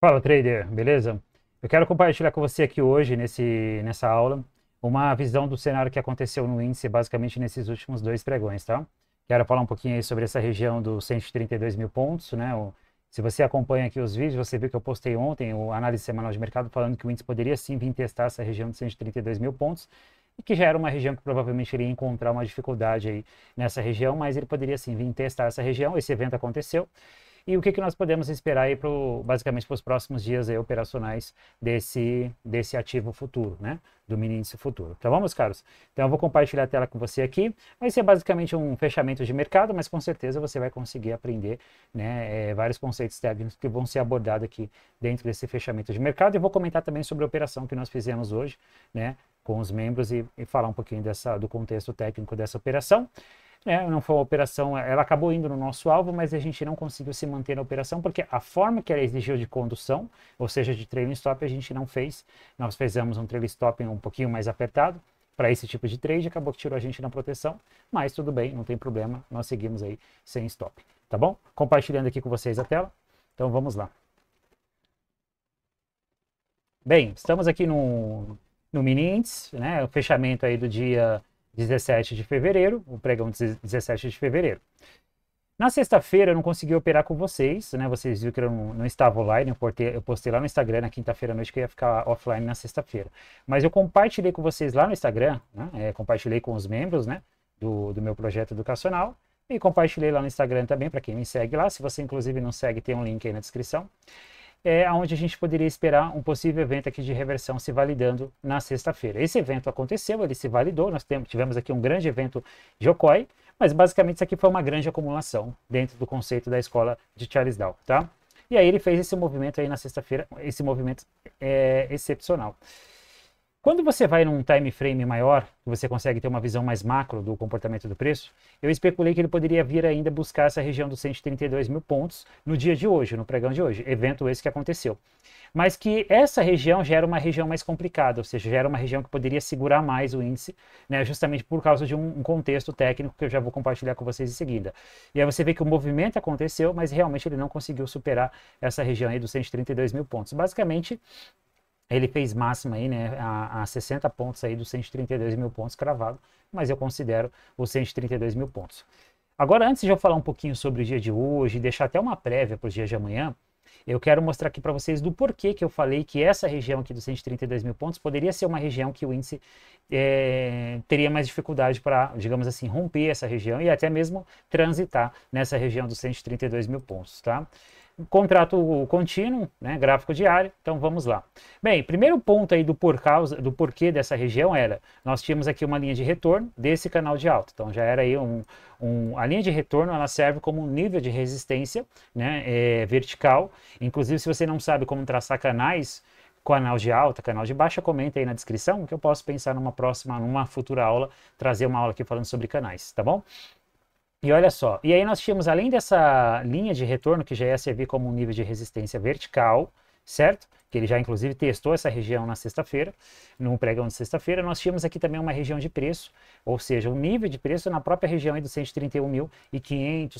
Fala, trader, beleza? Eu quero compartilhar com você aqui hoje, nessa aula, uma visão do cenário que aconteceu no índice, basicamente nesses últimos dois pregões, tá? Quero falar um pouquinho aí sobre essa região dos 132 mil pontos, né? Se você acompanha aqui os vídeos, você viu que eu postei ontem o análise semanal de mercado falando que o índice poderia sim vir testar essa região de 132 mil pontos, e que já era uma região que provavelmente iria encontrar uma dificuldade aí nessa região, mas ele poderia sim vir testar essa região. Esse evento aconteceu. E o que nós podemos esperar aí basicamente para os próximos dias aí operacionais desse ativo futuro, né? Do mini índice futuro. Tá bom, meus caros? Então eu vou compartilhar a tela com você aqui. Vai ser basicamente um fechamento de mercado, mas com certeza você vai conseguir aprender, né, vários conceitos técnicos que vão ser abordados aqui dentro desse fechamento de mercado. E vou comentar também sobre a operação que nós fizemos hoje, né, com os membros e falar um pouquinho do contexto técnico dessa operação. Não foi uma operação, ela acabou indo no nosso alvo, mas a gente não conseguiu se manter na operação, porque a forma que ela exigiu de condução, ou seja, de trailing stop, a gente não fez. Nós fizemos um trailing stop um pouquinho mais apertado para esse tipo de trade, acabou que tirou a gente na proteção, mas tudo bem, não tem problema, nós seguimos aí sem stop, tá bom? Compartilhando aqui com vocês a tela, então vamos lá. Bem, estamos aqui no mini índice, né, o fechamento aí do dia 17 de fevereiro, o pregão de 17 de fevereiro. Na sexta-feira eu não consegui operar com vocês, né? Vocês viram que eu não estava online, eu postei lá no Instagram na quinta-feira à noite que eu ia ficar offline na sexta-feira. Mas eu compartilhei com vocês lá no Instagram, né? Compartilhei com os membros, né, do meu projeto educacional, e compartilhei lá no Instagram também para quem me segue lá. Se você inclusive não segue, tem um link aí na descrição. Onde a gente poderia esperar um possível evento aqui de reversão se validando na sexta-feira. Esse evento aconteceu, ele se validou, nós tivemos aqui um grande evento de Okoi, mas basicamente isso aqui foi uma grande acumulação dentro do conceito da escola de Charles Dow, tá? E aí ele fez esse movimento aí na sexta-feira, esse movimento excepcional. Quando você vai num time frame maior, você consegue ter uma visão mais macro do comportamento do preço, eu especulei que ele poderia vir ainda buscar essa região dos 132 mil pontos no dia de hoje, no pregão de hoje, evento esse que aconteceu. Mas que essa região já era uma região mais complicada, ou seja, já era uma região que poderia segurar mais o índice, né, justamente por causa de um contexto técnico que eu já vou compartilhar com vocês em seguida. E aí você vê que o movimento aconteceu, mas realmente ele não conseguiu superar essa região aí dos 132 mil pontos. Basicamente, ele fez máxima aí, né, a 60 pontos aí dos 132 mil pontos cravado, mas eu considero os 132 mil pontos. Agora, antes de eu falar um pouquinho sobre o dia de hoje, deixar até uma prévia para os dias de amanhã, eu quero mostrar aqui para vocês do porquê que eu falei que essa região aqui dos 132 mil pontos poderia ser uma região que o índice teria mais dificuldade para, digamos assim, romper essa região e até mesmo transitar nessa região dos 132 mil pontos, tá? Contrato contínuo, né, gráfico diário, então vamos lá. Bem, primeiro ponto aí do porquê dessa região era, nós tínhamos aqui uma linha de retorno desse canal de alta, então já era aí a linha de retorno, ela serve como um nível de resistência, né, vertical, inclusive se você não sabe como traçar canais, canal de alta, canal de baixa, comenta aí na descrição, que eu posso pensar numa futura aula, trazer uma aula aqui falando sobre canais, tá bom? E olha só, e aí nós tínhamos, além dessa linha de retorno, que já ia servir como um nível de resistência vertical, certo? Que ele já inclusive testou essa região na sexta-feira, no pregão de sexta-feira, nós tínhamos aqui também uma região de preço, ou seja, um nível de preço na própria região aí dos 131.500,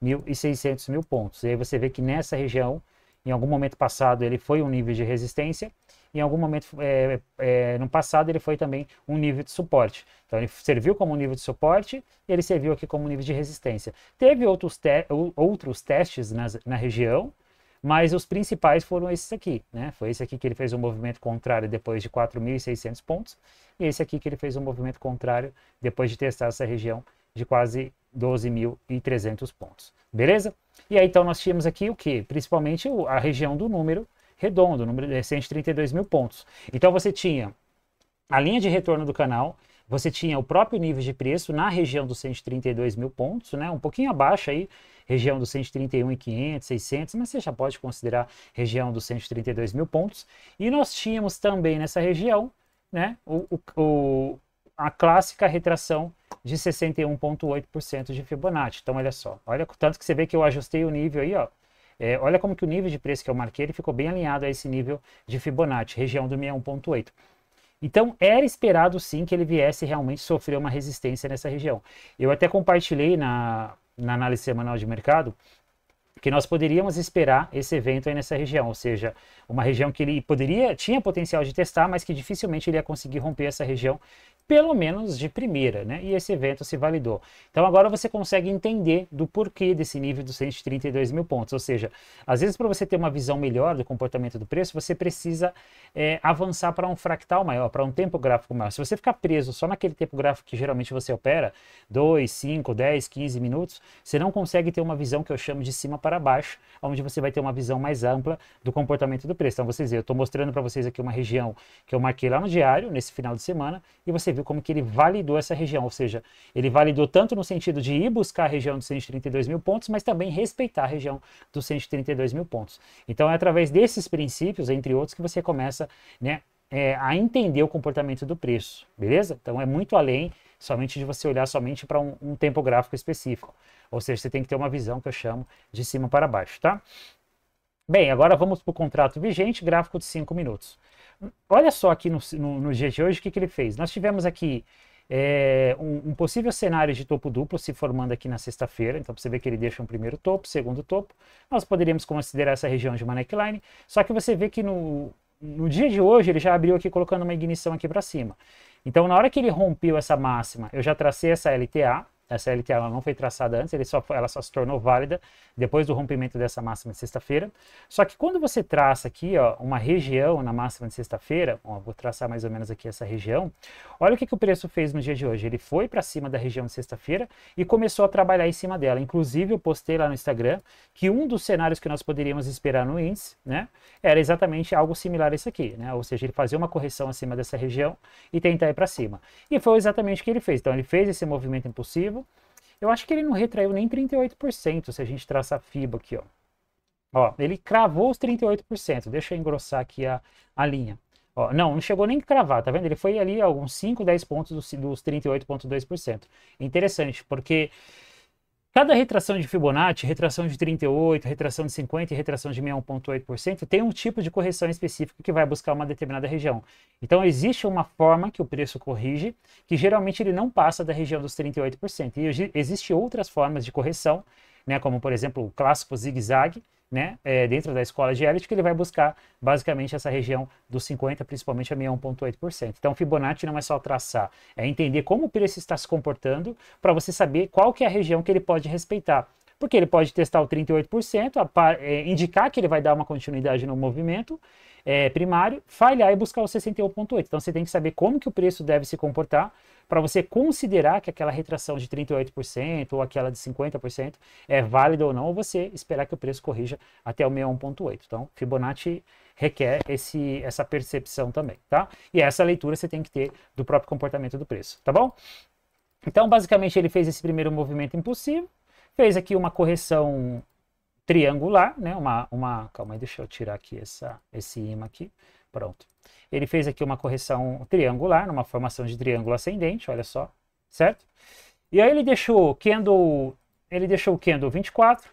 131.600 mil pontos. E aí você vê que nessa região, em algum momento passado, ele foi um nível de resistência, em algum momento no passado ele foi também um nível de suporte. Então ele serviu como um nível de suporte e ele serviu aqui como um nível de resistência. Teve outros testes na região, mas os principais foram esses aqui, né? Foi esse aqui que ele fez um movimento contrário depois de 4.600 pontos e esse aqui que ele fez um movimento contrário depois de testar essa região de quase 12.300 pontos. Beleza? E aí então nós tínhamos aqui o que? Principalmente a região do número redondo, o número de 132 mil pontos. Então você tinha a linha de retorno do canal, você tinha o próprio nível de preço na região dos 132 mil pontos, né? Um pouquinho abaixo aí, região dos 131.500, 600, mas você já pode considerar região dos 132 mil pontos. E nós tínhamos também nessa região, né, a clássica retração de 61,8% de Fibonacci. Então olha só, olha tanto que você vê que eu ajustei o nível aí, ó. Olha como que o nível de preço que eu marquei ele ficou bem alinhado a esse nível de Fibonacci, região do 61,8. Então, era esperado sim que ele viesse realmente sofrer uma resistência nessa região. Eu até compartilhei na análise semanal de mercado que nós poderíamos esperar esse evento aí nessa região, ou seja, uma região que ele tinha potencial de testar, mas que dificilmente ele ia conseguir romper essa região, pelo menos de primeira, né? E esse evento se validou. Então agora você consegue entender do porquê desse nível dos 132 mil pontos, ou seja, às vezes para você ter uma visão melhor do comportamento do preço, você precisa avançar para um fractal maior, para um tempo gráfico maior. Se você ficar preso só naquele tempo gráfico que geralmente você opera, 2, 5, 10, 15 minutos, você não consegue ter uma visão que eu chamo de cima para baixo, onde você vai ter uma visão mais ampla do comportamento do preço. Então vocês veem, eu estou mostrando para vocês aqui uma região que eu marquei lá no diário, nesse final de semana, e você viu como que ele validou essa região, ou seja, ele validou tanto no sentido de ir buscar a região dos 132 mil pontos, mas também respeitar a região dos 132 mil pontos. Então é através desses princípios, entre outros, que você começa, né, a entender o comportamento do preço, beleza? Então é muito além somente de você olhar somente para um tempo gráfico específico, ou seja, você tem que ter uma visão que eu chamo de cima para baixo, tá? Bem, agora vamos para o contrato vigente, gráfico de 5 minutos. Olha só aqui no dia de hoje o que ele fez. Nós tivemos aqui um possível cenário de topo duplo se formando aqui na sexta-feira. Então você vê que ele deixa um primeiro topo, segundo topo. Nós poderíamos considerar essa região de uma neckline. Só que você vê que no dia de hoje ele já abriu aqui colocando uma ignição aqui para cima. Então na hora que ele rompeu essa máxima, eu já tracei essa LTA. Essa LTA ela não foi traçada antes, ela só se tornou válida depois do rompimento dessa máxima de sexta-feira. Só que quando você traça aqui, ó, uma região na máxima de sexta-feira, vou traçar mais ou menos aqui essa região, olha o que o preço fez no dia de hoje. Ele foi para cima da região de sexta-feira e começou a trabalhar em cima dela. Inclusive, eu postei lá no Instagram que um dos cenários que nós poderíamos esperar no índice, né, era exatamente algo similar a isso aqui, né? Ou seja, ele fazer uma correção acima dessa região e tentar ir para cima. E foi exatamente o que ele fez. Então, ele fez esse movimento impulsivo. Eu acho que ele não retraiu nem 38%, se a gente traçar a FIBA aqui, ó. Ó, ele cravou os 38%. Deixa eu engrossar aqui a linha. Ó, não chegou nem a cravar, tá vendo? Ele foi ali alguns 5, 10 pontos dos 38,2%. Interessante, porque cada retração de Fibonacci, retração de 38, retração de 50 e retração de 61,8% tem um tipo de correção específico que vai buscar uma determinada região. Então existe uma forma que o preço corrige, que geralmente ele não passa da região dos 38%. E existem outras formas de correção, né, como por exemplo o clássico zigue-zague, né, dentro da escola de Elliott, que ele vai buscar basicamente essa região dos 50%, principalmente a 61,8%. Então Fibonacci não é só traçar, é entender como o preço está se comportando para você saber qual que é a região que ele pode respeitar. Porque ele pode testar o 38%, indicar que ele vai dar uma continuidade no movimento primário, falhar e buscar o 61,8%. Então você tem que saber como que o preço deve se comportar para você considerar que aquela retração de 38% ou aquela de 50% é válida ou não, ou você esperar que o preço corrija até o 61,8%. Então, Fibonacci requer essa percepção também, tá? E essa leitura você tem que ter do próprio comportamento do preço, tá bom? Então, basicamente, ele fez esse primeiro movimento impulsivo, fez aqui uma correção triangular, né? Calma aí, deixa eu tirar aqui esse imã aqui. Pronto. Ele fez aqui uma correção triangular, numa formação de triângulo ascendente, olha só, certo? E aí ele deixou o candle 24.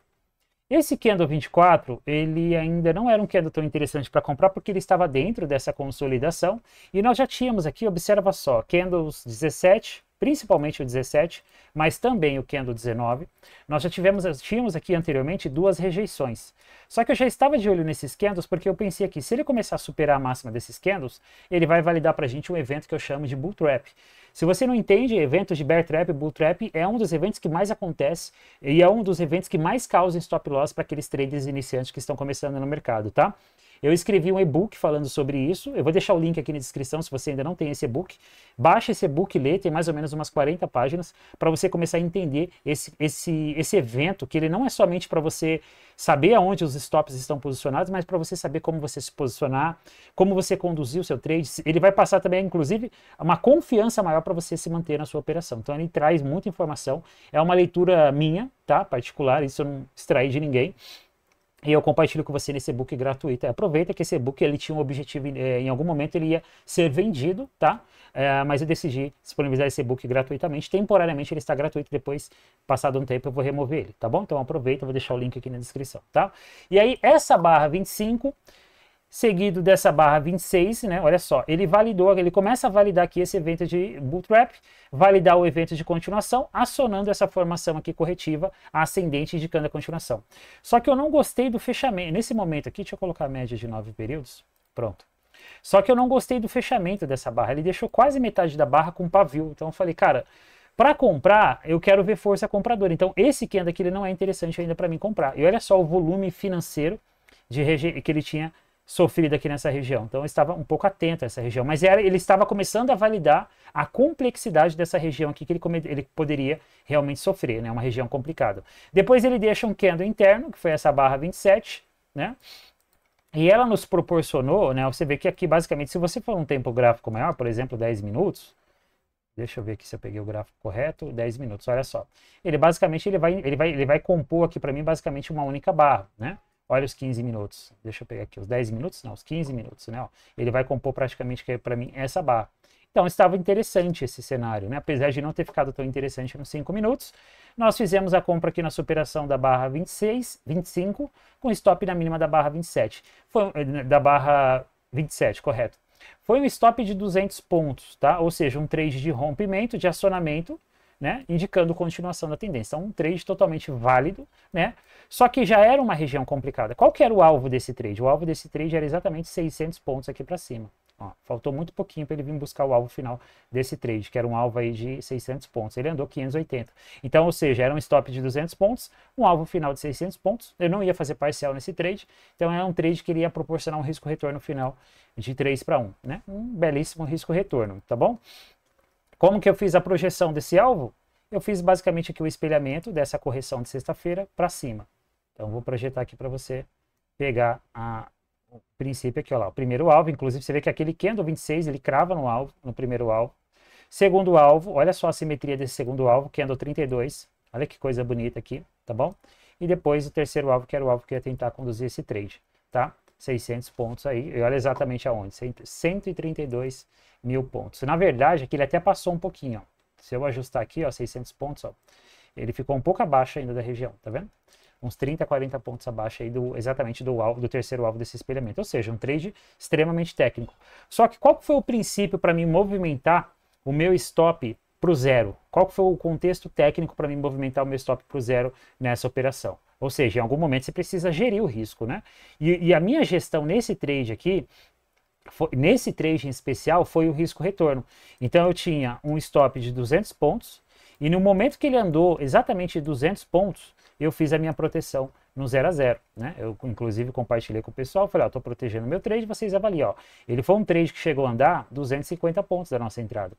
Esse candle 24, ele ainda não era um candle tão interessante para comprar porque ele estava dentro dessa consolidação. E nós já tínhamos aqui, observa só, candles 17, principalmente o 17, mas também o candle 19. Nós já tínhamos aqui anteriormente duas rejeições. Só que eu já estava de olho nesses candles porque eu pensei aqui, se ele começar a superar a máxima desses candles, ele vai validar para a gente um evento que eu chamo de Bull Trap. Se você não entende, eventos de Bear Trap e Bull Trap é um dos eventos que mais acontece e é um dos eventos que mais causa stop loss para aqueles traders iniciantes que estão começando no mercado, tá? Eu escrevi um e-book falando sobre isso, eu vou deixar o link aqui na descrição se você ainda não tem esse e-book. Baixa esse e-book e lê, tem mais ou menos umas 40 páginas, para você começar a entender esse evento, que ele não é somente para você saber aonde os stops estão posicionados, mas para você saber como você se posicionar, como você conduzir o seu trade. Ele vai passar também, inclusive, uma confiança maior para você se manter na sua operação. Então ele traz muita informação, é uma leitura minha, tá? Particular, isso eu não extraí de ninguém. E eu compartilho com você nesse e-book gratuito. Aproveita que esse e-book ele tinha um objetivo, em algum momento ele ia ser vendido, tá? Mas eu decidi disponibilizar esse e-book gratuitamente. Temporariamente ele está gratuito, depois, passado um tempo, eu vou remover ele, tá bom? Então aproveita, eu vou deixar o link aqui na descrição, tá? E aí, essa barra 25, seguido dessa barra 26, né? Olha só, ele validou, ele começa a validar aqui esse evento de bull trap, validar o evento de continuação, acionando essa formação aqui corretiva ascendente, indicando a continuação. Só que eu não gostei do fechamento, nesse momento aqui, deixa eu colocar a média de 9 períodos, pronto. Só que eu não gostei do fechamento dessa barra, ele deixou quase metade da barra com pavio, então eu falei, cara, para comprar, eu quero ver força compradora, então esse candle aqui ele não é interessante ainda para mim comprar. E olha só o volume financeiro que ele tinha sofrido aqui nessa região. Então eu estava um pouco atento a essa região, mas ele estava começando a validar a complexidade dessa região aqui que ele poderia realmente sofrer, né? Uma região complicada. Depois ele deixa um candle interno, que foi essa barra 27, né? E ela nos proporcionou, né? Você vê que aqui basicamente, se você for um tempo gráfico maior, por exemplo, 10 minutos, deixa eu ver aqui se eu peguei o gráfico correto, 10 minutos, olha só. Ele basicamente ele vai compor aqui para mim basicamente uma única barra, né? Olha os 15 minutos. Deixa eu pegar aqui os 10 minutos, não, os 15 minutos, né? Ó, ele vai compor praticamente para mim essa barra. Então estava interessante esse cenário, né? Apesar de não ter ficado tão interessante nos 5 minutos, nós fizemos a compra aqui na superação da barra 26, 25, com stop na mínima da barra 27. Da barra 27, correto. Foi um stop de 200 pontos, tá? Ou seja, um trade de rompimento, de acionamento, né, indicando continuação da tendência. Então, um trade totalmente válido, né? Só que já era uma região complicada. Qual que era o alvo desse trade? O alvo desse trade era exatamente 600 pontos aqui para cima. Ó, faltou muito pouquinho para ele vir buscar o alvo final desse trade, que era um alvo aí de 600 pontos. Ele andou 580. Então, ou seja, era um stop de 200 pontos, um alvo final de 600 pontos. Eu não ia fazer parcial nesse trade, então é um trade que iria proporcionar um risco-retorno final de 3 para 1, né? Um belíssimo risco-retorno, tá bom? Como que eu fiz a projeção desse alvo? Eu fiz basicamente aqui o espelhamento dessa correção de sexta-feira para cima. Então, vou projetar aqui para você pegar o princípio aqui, ó lá, o primeiro alvo. Inclusive, você vê que aquele candle 26, ele crava no alvo, no primeiro alvo. Segundo alvo, olha só a simetria desse segundo alvo, candle 32. Olha que coisa bonita aqui, tá bom? E depois o terceiro alvo, que era o alvo que eu ia tentar conduzir esse trade, tá? 600 pontos aí, e olha exatamente aonde, 132 mil pontos. Na verdade, aqui ele até passou um pouquinho, ó. Se eu ajustar aqui, ó, 600 pontos, ó, ele ficou um pouco abaixo ainda da região, tá vendo? Uns 30, 40 pontos abaixo aí exatamente do terceiro alvo desse espelhamento. Ou seja, um trade extremamente técnico. Só que qual foi o princípio para mim movimentar o meu stop para o zero? Qual foi o contexto técnico para mim movimentar o meu stop para o zero nessa operação? Ou seja, em algum momento você precisa gerir o risco, né? E a minha gestão nesse trade aqui, nesse trade em especial, foi o risco-retorno. Então eu tinha um stop de 200 pontos e no momento que ele andou exatamente 200 pontos, eu fiz a minha proteção no 0 a 0, né? Eu inclusive compartilhei com o pessoal, falei, ó, tô protegendo meu trade, vocês avaliam, ó. Ele foi um trade que chegou a andar 250 pontos da nossa entrada.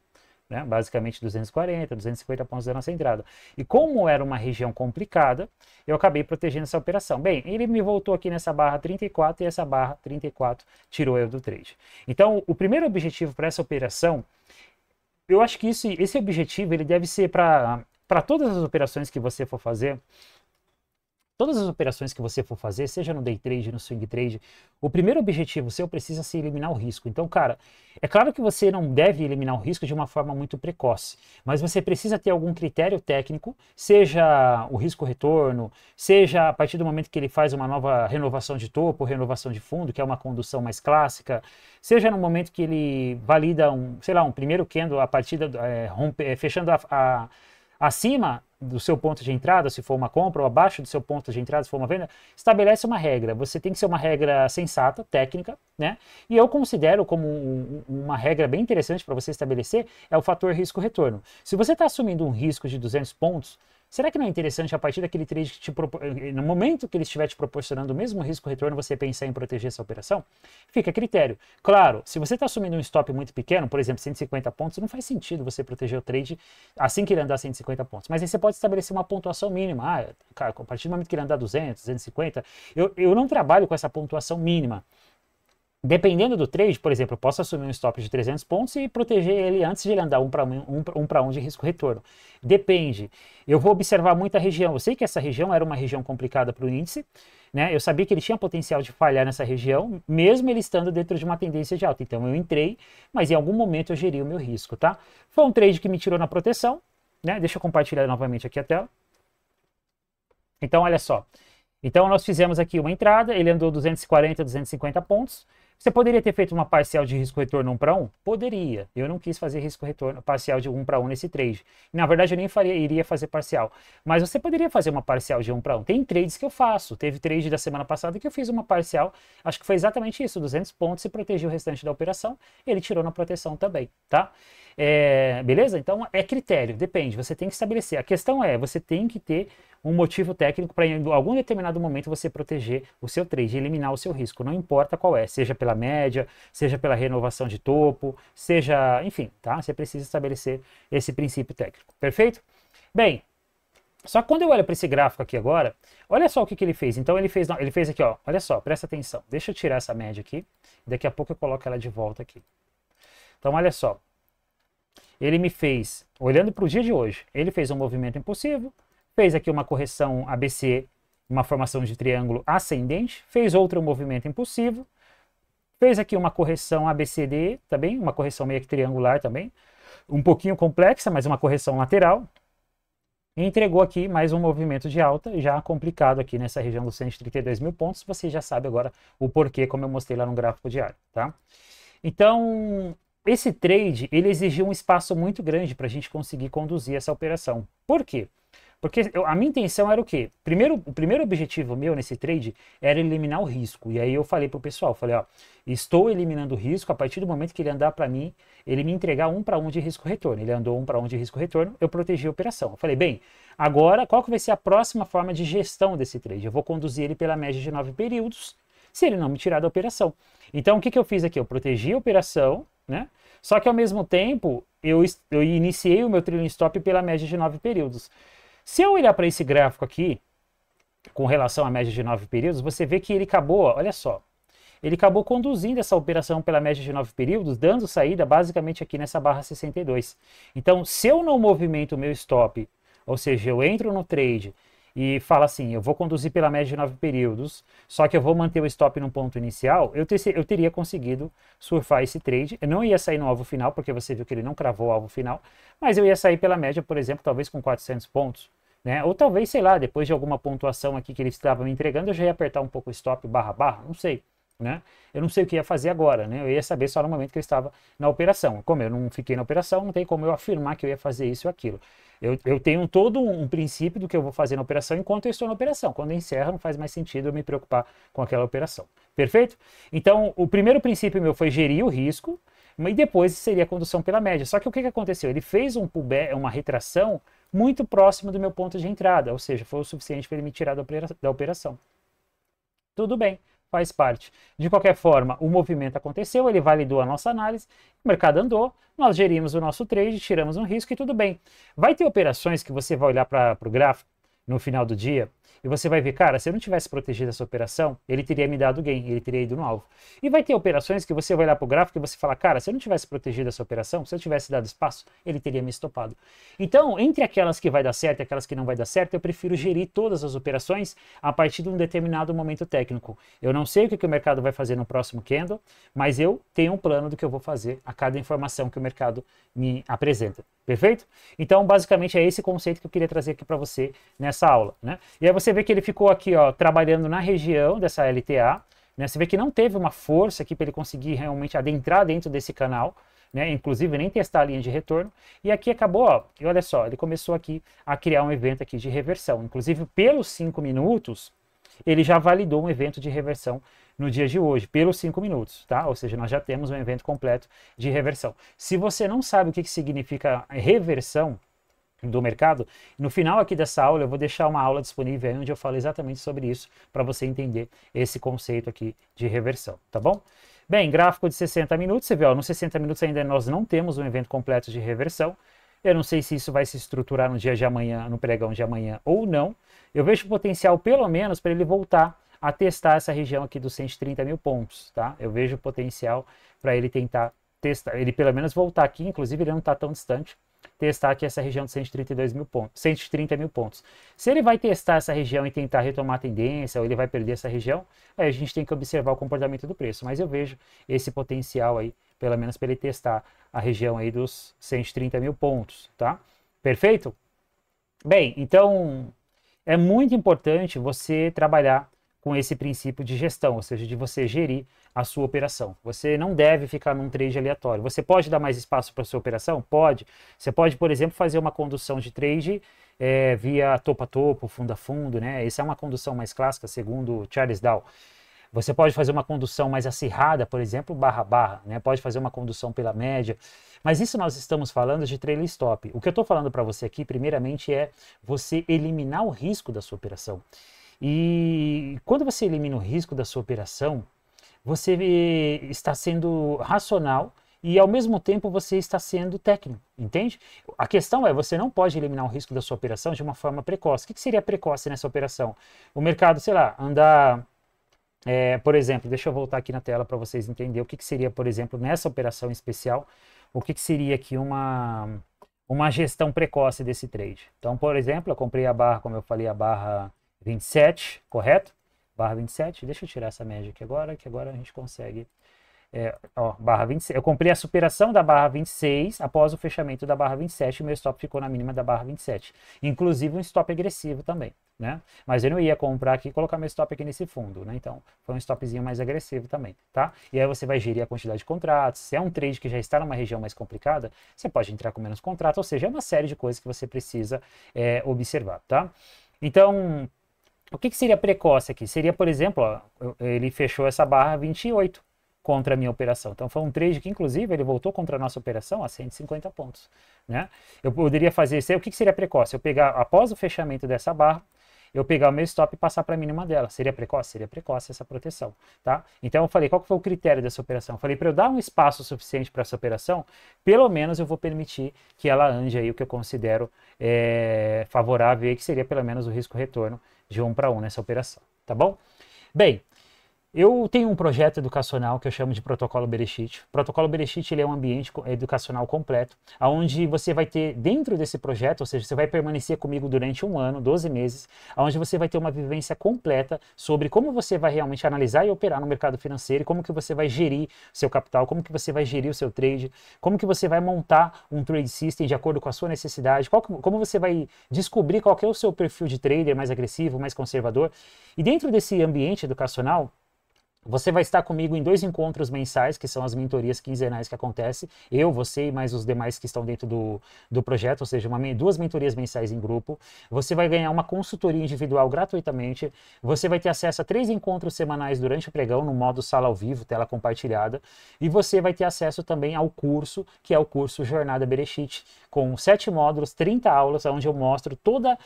Né? Basicamente 240, 250 pontos da nossa entrada. E como era uma região complicada, eu acabei protegendo essa operação. Bem, ele me voltou aqui nessa barra 34 e essa barra 34 tirou eu do trade. Então, o primeiro objetivo para essa operação, eu acho que esse objetivo ele deve ser para todas as operações que você for fazer. Todas as operações que você for fazer, seja no day trade, no swing trade, o primeiro objetivo seu precisa ser eliminar o risco. Então, cara, é claro que você não deve eliminar o risco de uma forma muito precoce, mas você precisa ter algum critério técnico, seja o risco-retorno, seja a partir do momento que ele faz uma nova renovação de topo, renovação de fundo, que é uma condução mais clássica, seja no momento que ele valida um primeiro candle a partir fechando acima do seu ponto de entrada, se for uma compra, ou abaixo do seu ponto de entrada, se for uma venda, estabelece uma regra. Você tem que ser uma regra sensata, técnica, né? E eu considero como uma regra bem interessante para você estabelecer é o fator risco-retorno. Se você está assumindo um risco de 200 pontos, será que não é interessante a partir daquele trade que no momento que ele estiver te proporcionando o mesmo risco-retorno, você pensar em proteger essa operação? Fica a critério. Claro, se você está assumindo um stop muito pequeno, por exemplo, 150 pontos, não faz sentido você proteger o trade assim que ele andar 150 pontos. Mas aí você pode estabelecer uma pontuação mínima. Cara, a partir do momento que ele andar 200, 250, eu não trabalho com essa pontuação mínima. Dependendo do trade, por exemplo, eu posso assumir um stop de 300 pontos e proteger ele antes de ele andar um para um de risco-retorno. Depende. Eu vou observar muito a região. Eu sei que essa região era uma região complicada para o índice, né? Eu sabia que ele tinha potencial de falhar nessa região, mesmo ele estando dentro de uma tendência de alta. Então eu entrei, mas em algum momento eu geri o meu risco, tá? Foi um trade que me tirou na proteção, né? Deixa eu compartilhar novamente aqui a tela. Então, olha só. Então, nós fizemos aqui uma entrada, ele andou 240, 250 pontos. Você poderia ter feito uma parcial de risco-retorno 1 para 1? Poderia. Eu não quis fazer risco-retorno parcial de 1 para 1 nesse trade. Na verdade, eu nem iria fazer parcial. Mas você poderia fazer uma parcial de 1 para 1. Tem trades que eu faço. Teve trade da semana passada que eu fiz uma parcial. Acho que foi exatamente isso, 200 pontos e protegeu o restante da operação. Ele tirou na proteção também, tá? Beleza? Então, é critério, depende. Você tem que estabelecer. A questão é, você tem que ter um motivo técnico para em algum determinado momento você proteger o seu trade, eliminar o seu risco, não importa qual é, seja pela média, seja pela renovação de topo, seja, enfim, tá? Você precisa estabelecer esse princípio técnico, perfeito? Bem, só que quando eu olho para esse gráfico aqui agora, olha só o que ele fez. Então ele fez aqui, ó, olha só, presta atenção. Deixa eu tirar essa média aqui, daqui a pouco eu coloco ela de volta aqui. Então olha só, ele me fez, olhando para o dia de hoje, ele fez um movimento impulsivo, fez aqui uma correção ABC, uma formação de triângulo ascendente, fez outro movimento impulsivo, fez aqui uma correção ABCD também, uma correção meio que triangular também, um pouquinho complexa, mas uma correção lateral, e entregou aqui mais um movimento de alta, já complicado aqui nessa região dos 132 mil pontos, você já sabe agora o porquê, como eu mostrei lá no gráfico diário, tá? Então, esse trade, ele exigiu um espaço muito grande para a gente conseguir conduzir essa operação. Por quê? Porque a minha intenção era o quê? O primeiro objetivo meu nesse trade era eliminar o risco. E aí eu falei pro pessoal, falei, ó, estou eliminando o risco a partir do momento que ele andar para mim, ele me entregar 1 para 1 de risco-retorno. Ele andou 1 para 1 de risco-retorno, eu protegi a operação. Eu falei, bem, agora qual que vai ser a próxima forma de gestão desse trade? Eu vou conduzir ele pela média de 9 períodos, se ele não me tirar da operação. Então o que eu fiz aqui? Eu protegi a operação, né? Só que ao mesmo tempo, eu iniciei o meu trailing stop pela média de 9 períodos. Se eu olhar para esse gráfico aqui, com relação à média de 9 períodos, você vê que ele acabou, olha só, ele acabou conduzindo essa operação pela média de 9 períodos, dando saída basicamente aqui nessa barra 62. Então, se eu não movimento o meu stop, ou seja, eu entro no trade e falo assim, eu vou conduzir pela média de 9 períodos, só que eu vou manter o stop no ponto inicial, eu teria conseguido surfar esse trade. Eu não ia sair no alvo final, porque você viu que ele não cravou o alvo final, mas eu ia sair pela média, por exemplo, talvez com 400 pontos, né? Ou talvez, sei lá, depois de alguma pontuação aqui que ele estava me entregando, eu já ia apertar um pouco o stop barra, não sei. Né? Eu não sei o que ia fazer agora, né? Eu ia saber só no momento que eu estava na operação. Como eu não fiquei na operação, não tem como eu afirmar que eu ia fazer isso ou aquilo. Eu tenho todo um princípio do que eu vou fazer na operação enquanto eu estou na operação. Quando eu encerro, não faz mais sentido eu me preocupar com aquela operação. Perfeito? Então, o primeiro princípio meu foi gerir o risco, e depois seria a condução pela média. Só que o que aconteceu? Ele fez uma retração muito próxima do meu ponto de entrada, ou seja, foi o suficiente para ele me tirar da operação. Tudo bem, faz parte. De qualquer forma, o movimento aconteceu, ele validou a nossa análise, o mercado andou, nós gerimos o nosso trade, tiramos um risco e tudo bem. Vai ter operações que você vai olhar para o gráfico no final do dia e você vai ver, cara, se eu não tivesse protegido essa operação, ele teria me dado gain, ele teria ido no alvo. E vai ter operações que você vai olhar para o gráfico e você fala, cara, se eu não tivesse protegido essa operação, se eu tivesse dado espaço, ele teria me estopado. Então, entre aquelas que vai dar certo e aquelas que não vai dar certo, eu prefiro gerir todas as operações a partir de um determinado momento técnico. Eu não sei o que o mercado vai fazer no próximo candle, mas eu tenho um plano do que eu vou fazer a cada informação que o mercado me apresenta. Perfeito? Então, basicamente, é esse conceito que eu queria trazer aqui para você nessa aula, né? E aí você vê que ele ficou aqui, ó, trabalhando na região dessa LTA, né? Você vê que não teve uma força aqui para ele conseguir realmente adentrar dentro desse canal, né? Inclusive nem testar a linha de retorno. E aqui acabou, ó, e olha só, ele começou aqui a criar um evento aqui de reversão. Inclusive, pelos 5 minutos, ele já validou um evento de reversão no dia de hoje, pelos 5 minutos, tá? Ou seja, nós já temos um evento completo de reversão. Se você não sabe o que significa reversão do mercado, no final aqui dessa aula eu vou deixar uma aula disponível aí onde eu falo exatamente sobre isso, para você entender esse conceito aqui de reversão, tá bom? Bem, gráfico de 60 minutos, você vê, ó, nos 60 minutos ainda nós não temos um evento completo de reversão. Eu não sei se isso vai se estruturar no dia de amanhã, no pregão de amanhã ou não. Eu vejo potencial pelo menos para ele voltar a testar essa região aqui dos 130 mil pontos, tá? Eu vejo potencial para ele tentar testar, ele pelo menos voltar aqui, inclusive ele não está tão distante, testar aqui essa região de 132 mil pontos, 130 mil pontos. Se ele vai testar essa região e tentar retomar a tendência, ou ele vai perder essa região, aí a gente tem que observar o comportamento do preço, mas eu vejo esse potencial aí, pelo menos para ele testar a região aí dos 130 mil pontos, tá? Perfeito? Bem, então, é muito importante você trabalhar com esse princípio de gestão, ou seja, de você gerir a sua operação. Você não deve ficar num trade aleatório. Você pode dar mais espaço para a sua operação? Pode. Você pode, por exemplo, fazer uma condução de trade via topo a topo, fundo a fundo, né? Essa é uma condução mais clássica, segundo Charles Dow. Você pode fazer uma condução mais acirrada, por exemplo, barra a barra, né? Pode fazer uma condução pela média. Mas isso nós estamos falando de trailing stop. O que eu estou falando para você aqui, primeiramente, é você eliminar o risco da sua operação. E quando você elimina o risco da sua operação, você está sendo racional e ao mesmo tempo você está sendo técnico, entende? A questão é, você não pode eliminar o risco da sua operação de uma forma precoce. O que seria precoce nessa operação? O mercado, sei lá, andar... por exemplo, deixa eu voltar aqui na tela para vocês entenderem o que seria, por exemplo, nessa operação especial, o que seria aqui uma gestão precoce desse trade. Então, por exemplo, eu comprei a barra, como eu falei, a barra 27, correto? Barra 27, deixa eu tirar essa média aqui agora, que agora a gente consegue... barra 26, eu comprei a superação da barra 26 após o fechamento da barra 27, o meu stop ficou na mínima da barra 27. Inclusive um stop agressivo também, né? Mas eu não ia comprar aqui e colocar meu stop aqui nesse fundo, né? Então foi um stopzinho mais agressivo também, tá? E aí você vai gerir a quantidade de contratos. Se é um trade que já está numa região mais complicada, você pode entrar com menos contrato, ou seja, é uma série de coisas que você precisa observar, tá? Então, o que seria precoce aqui? Seria, por exemplo, ele fechou essa barra 28 contra a minha operação. Então foi um trade que, inclusive, ele voltou contra a nossa operação a 150 pontos, né? Eu poderia fazer isso aí. O que seria precoce? Eu pegar, após o fechamento dessa barra, eu pegar o meu stop e passar para a mínima dela. Seria precoce? Seria precoce essa proteção, tá? Então eu falei, qual que foi o critério dessa operação? Eu falei, para eu dar um espaço suficiente para essa operação, pelo menos eu vou permitir que ela ande aí o que eu considero favorável, aí, que seria pelo menos o risco-retorno de 1 para 1 nessa operação, tá bom? Bem, eu tenho um projeto educacional que eu chamo de Protocolo Bereshit. O Protocolo Bereshit ele é um ambiente educacional completo, onde você vai ter dentro desse projeto, ou seja, você vai permanecer comigo durante 1 ano, 12 meses, onde você vai ter uma vivência completa sobre como você vai realmente analisar e operar no mercado financeiro, e como que você vai gerir seu capital, como que você vai gerir o seu trade, como que você vai montar um trade system de acordo com a sua necessidade, como você vai descobrir qual que é o seu perfil de trader mais agressivo, mais conservador. E dentro desse ambiente educacional, você vai estar comigo em 2 encontros mensais, que são as mentorias quinzenais que acontecem. Eu, você e mais os demais que estão dentro do projeto, ou seja, 2 mentorias mensais em grupo. Você vai ganhar uma consultoria individual gratuitamente. Você vai ter acesso a 3 encontros semanais durante o pregão, no modo sala ao vivo, tela compartilhada. E você vai ter acesso também ao curso, que é o curso Jornada Bereshit, com 7 módulos, 30 aulas, onde eu mostro toda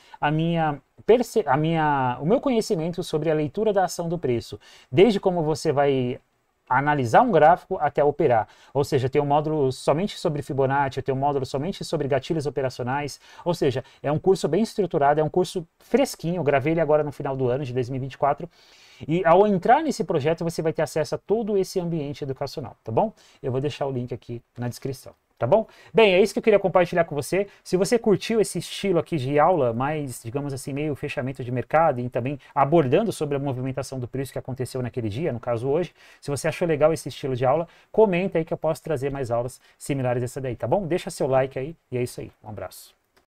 o meu conhecimento sobre a leitura da ação do preço, desde como você vai analisar um gráfico até operar. Ou seja, tem um módulo somente sobre Fibonacci, tem um módulo somente sobre gatilhos operacionais, ou seja, é um curso bem estruturado, é um curso fresquinho, eu gravei ele agora no final do ano de 2024, e ao entrar nesse projeto você vai ter acesso a todo esse ambiente educacional, tá bom? Eu vou deixar o link aqui na descrição. Tá bom? Bem, é isso que eu queria compartilhar com você. Se você curtiu esse estilo aqui de aula, mais, digamos assim, meio fechamento de mercado e também abordando sobre a movimentação do preço que aconteceu naquele dia, no caso hoje, se você achou legal esse estilo de aula, comenta aí que eu posso trazer mais aulas similares a essa daí, tá bom? Deixa seu like aí e é isso aí. Um abraço.